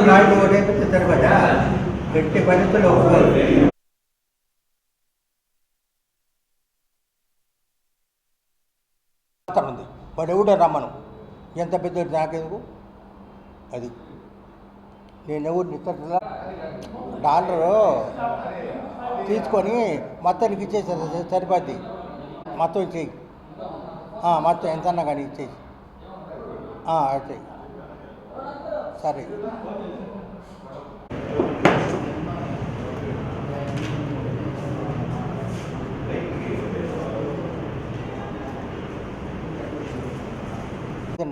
నాయుడు ఓటేపించారు కదా, గట్టి పరిస్థితుల్లో ఒప్పుకోరు. ఉంది వాడు ఎవడో రమ్మను, ఎంత పెద్ద నాకెందుకు, అది నేను ఎవరు నిత్త డాలరు తీసుకొని మొత్తానికి ఇచ్చేసి సరిపోద్ది, మొత్తం ఇచ్చేయి, మొత్తం ఎంతన్నా కానీ ఇచ్చేయి, అయితే సరే.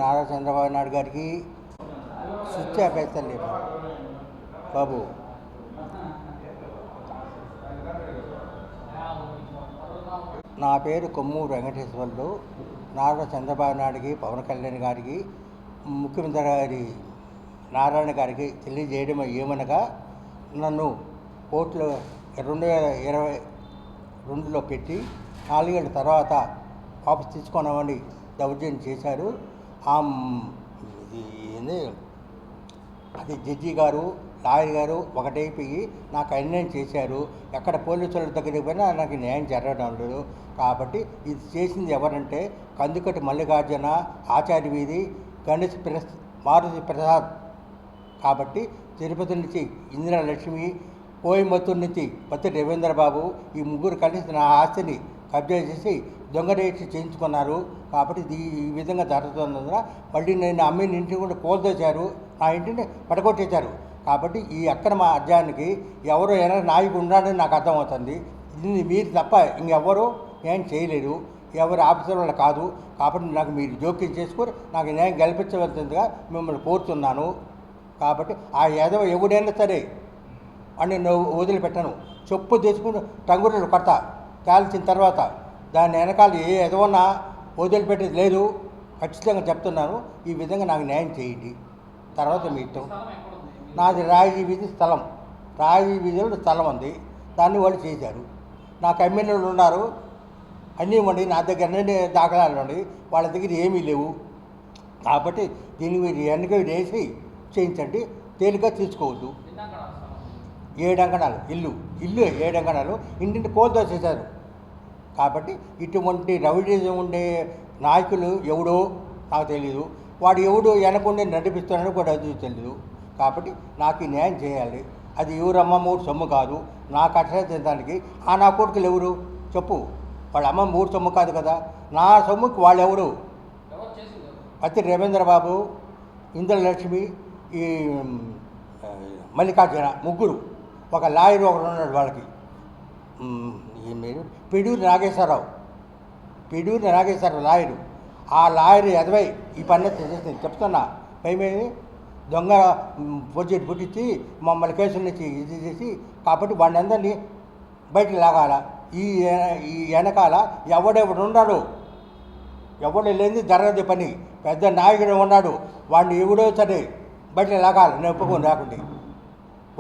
నారా చంద్రబాబు నాయుడు గారికి స్విచ్ ఆపేస్తారు లేదు బాబు. నా పేరు కొమ్మూరు వెంకటేశ్వర్లు. నారా చంద్రబాబు నాయుడికి, పవన్ కళ్యాణ్ గారికి, ముఖ్యమంత్రి గారి నారాయణ గారికి తెలియజేయడం ఏమనగా, నన్ను కోర్టులో 2022లో పెట్టి 4 ఏళ్ళ తర్వాత వాపసు తీసుకున్నామని దౌర్జన్యం చేశారు. అది జడ్జి గారు, లాయర్ గారు ఒకటైపోయి నాకు అన్యాయం చేశారు. ఎక్కడ పోలీసుల దగ్గరికి పోయినా నాకు న్యాయం జరగడం లేదు. కాబట్టి ఇది చేసింది ఎవరంటే కందుకటి మల్లికార్జున, ఆచార్య వీధి, గణేష్ మారుతి ప్రసాద్. కాబట్టి తిరుపతి నుంచి ఇందిరాలక్ష్మి, కోయంబత్తూరు నుంచి పత్తి రవీంద్రబాబు, ఈ ముగ్గురు కలిసి నా ఆస్తిని కబ్జా చేసి దొంగ రేట్లు చేయించుకున్నారు. కాబట్టి ఈ విధంగా జరుగుతున్నందున మళ్ళీ నేను అమ్మిన ఇంటిని కూడా కోల్దోశారు, నా ఇంటిని పడగొట్టేశారు. కాబట్టి ఈ అక్రమ అధ్యాయానికి ఎవరో నాయకుడు ఉన్నాడని నాకు అర్థమవుతుంది. దీన్ని మీరు తప్ప ఇంకెవరూ న్యాయం చేయలేరు, ఎవరు ఆఫీసర్ వాళ్ళు కాదు. కాబట్టి నాకు మీరు జోక్యం చేసుకొని నాకు న్యాయం కల్పించవలసిందిగా మిమ్మల్ని కోరుతున్నాను. కాబట్టి ఆ ఎవడైనా సరే అని నేను వదిలిపెట్టను. చెప్పు తీసుకుని టంగురులు కొడతా, కాల్చిన తర్వాత దాని వెనకాల ఏ ఎదవన్నా వదిలిపెట్టేది లేదు. ఖచ్చితంగా చెప్తున్నాను. ఈ విధంగా నాకు న్యాయం చేయండి, తర్వాత మీ ఇష్టం. నాది రాజీ వీధి స్థలం, రాజీ వీధిలో స్థలం ఉంది, దాన్ని వాళ్ళు చేశారు. నాకు ఎమ్మెల్యేలు ఉన్నారు, అన్నీ ఉండి నా దగ్గర అన్నీ దాఖలాలు ఉండి, వాళ్ళ దగ్గర ఏమీ లేవు. కాబట్టి దీన్ని మీరు వెనక వేసి చేయించండి, తేలిక తీసుకోవద్దు. 7 అంకణాలు ఇల్లు 7 అంకణాలు ఇంటిని కోల్దోసేశారు. కాబట్టి ఇటువంటి రౌడీజం ఉండే నాయకులు ఎవడో నాకు తెలీదు, వాడు ఎవడు వెనకుండే నడిపిస్తున్నాడో కూడా అది తెలీదు. కాబట్టి నాకు ఈ న్యాయం చేయాలి. అది ఎవరమ్మ మూడు సొమ్ము కాదు, నాకు అక్షరానికి. నా కొడుకులు ఎవరు చెప్పు, వాళ్ళ అమ్మ మూడు సొమ్ము కాదు కదా, నా సొమ్ముకి వాళ్ళు ఎవరు? పత్తి రవీంద్రబాబు, ఇంద్రలక్ష్మి, ఈ మల్లికార్జున, ముగ్గురు. ఒక లాయర్ ఒకడు ఉన్నాడు వాళ్ళకి, పిడూరి నాగేశ్వరరావు లాయరు. ఆ లాయర్ ఎదవై ఈ పని చేసింది చెప్తున్నా. పైమేమి దొంగ పొజిట్ పుట్టించి మమ్మల్ని కేసుల నుంచి ఇది చేసి, కాబట్టి వాడిని అందరినీ బయటికి లాగాల. ఈ వెనకాల ఎవడెవడు ఉన్నాడు, ఎవడు లేని జరగదు పని. పెద్ద నాయకుడు ఉన్నాడు, వాడిని ఎవడో సరే బయటికి లాగాలి. నేను ఒప్పుకొని రాకుండా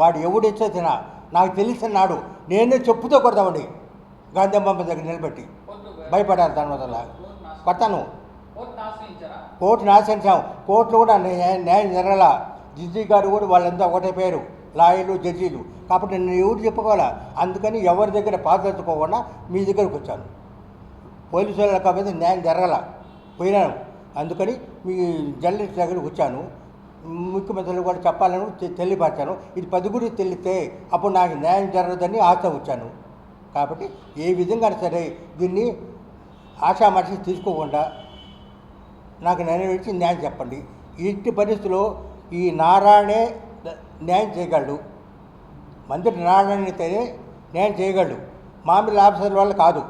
వాడు ఎవడు ఇచ్చో తినా నాకు తెలిసినాడు, నేనే చెప్పుతో కొడతామండి. గాంధీబొమ్మ దగ్గర నిలబెట్టి భయపడారు. దాని వల్ల కొడతాను. కోర్టును ఆశ్రయించాం, కోర్టులో కూడా న్యాయం జరగాల. జడ్జి గారు కూడా వాళ్ళంతా ఒకటే పేరు, లాయర్లు, జడ్జీలు. కాబట్టి నేను ఎవరు చెప్పుకోవాలా. అందుకని ఎవరి దగ్గర పాదెత్తుకోకుండా మీ దగ్గరకు వచ్చాను. పోలీసు వాళ్ళ కాబట్టి న్యాయం జరగాల పోయినాను. అందుకని మీ జర్నలిస్ట్ దగ్గరకు వచ్చాను. ముఖ్యమంత్రులు కూడా చెప్పాలని తెలియపరిచాను. ఇది 10 గురించి తెలిస్తే అప్పుడు నాకు న్యాయం జరగదని ఆశ వచ్చాను. కాబట్టి ఏ విధంగా సరే దీన్ని ఆషామాషి తీసుకోకుండా నాకు నెరవేర్చి న్యాయం చెప్పండి. ఇట్టి పరిస్థితుల్లో ఈ నారాయణే న్యాయం చేయగలడు, మంత్రి నారాయణతోనే న్యాయం చేయగలడు. మామూలు ఆఫీసర్ల వల్ల కాదు.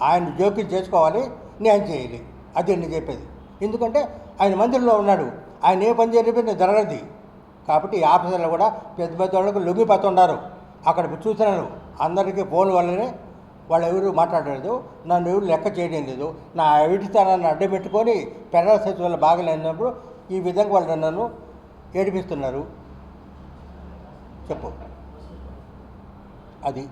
ఆయన జోక్యం చేసుకోవాలి, న్యాయం చేయాలి. అది నేను చెప్పేది. ఎందుకంటే ఆయన మంత్రిలో ఉన్నాడు, ఆయన ఏ పని చేయకపోయినా జరగదు. కాబట్టి ఈ ఆఫీసర్లు కూడా పెద్ద పెద్ద వాళ్ళకు లొంగిపోతున్నారు. అక్కడ చూసినాను, అందరికీ ఫోన్ వల్లనే వాళ్ళు ఎవరు మాట్లాడలేదు, నన్ను ఎవరు లెక్క చేయడం లేదు. నా ఎవిటితనాన్ని అడ్డం పెట్టుకొని ఫెడరల్ సచివాలయం బాగలేనప్పుడు ఈ విధంగా వాళ్ళు నన్ను ఏడిపిస్తున్నారు. చెప్పు అది.